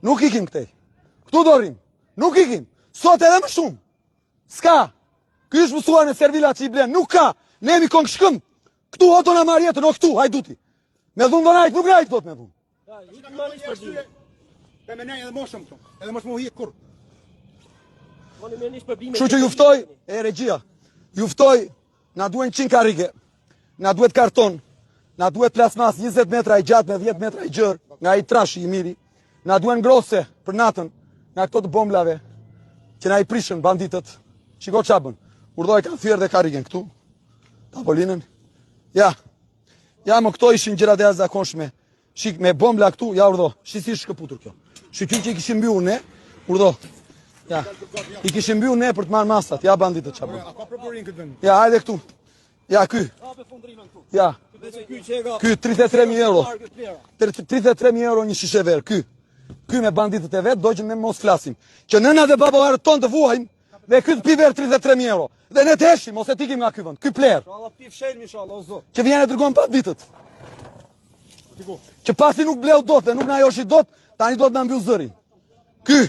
Nuk ikim këtej. Këtu dorim. Nuk ikim. Sot edhe më shumë. S'ka. Ky është mësuar në servila që i blen. Nuk ka. Ne jemi kong shkëm. Këtu hoto na marr jetën, o këtu, hajduti. Me dhunë dhonajt, nuk rajt thot me dhunë. Te me nej edhe moshëm këtu. Edhe mos më hi kur. Kështu që juftoj, regjia, juftoj, na duhen 100 karrige, na duhet karton, na duhet plasmas 20 metra i gjatë me 10 metra i gjërë, nga i trashi i miri, na duhen grose për natën, nga këto të bomblave, që na i prishën banditët. Shiko qabën, urdoj ka thyrë dhe karrigen këtu, tapolinën, ja më këto ishin gjërat e jashtëzakonshme, shik me bombla këtu, ja urdo, shisi shkëputur kjo, shikyn që i kishim mbyllur ne, urdo. Ja, i kishim mbyllur ne për të marrë masat, ja banditët çapo. A ka prokurin këtë vend? Ja, hajde këtu. Ja, ky. Ja. Ky 33.000 euro. 33.000 euro një shishe verë, ky. Ky me banditët e vet, dojgjën ne mos flasim. Që nëna dhe babalarët tonë të vuajmë dhe ky të pi verë 33.000 euro. Dhe ne të heshim ose tikim nga ky vend. Ky pler. Që vjen e dërgon banditët. Që pasi nuk bleu dot dhe nuk na joshi dot, tani do të na mbyll zërin. Ky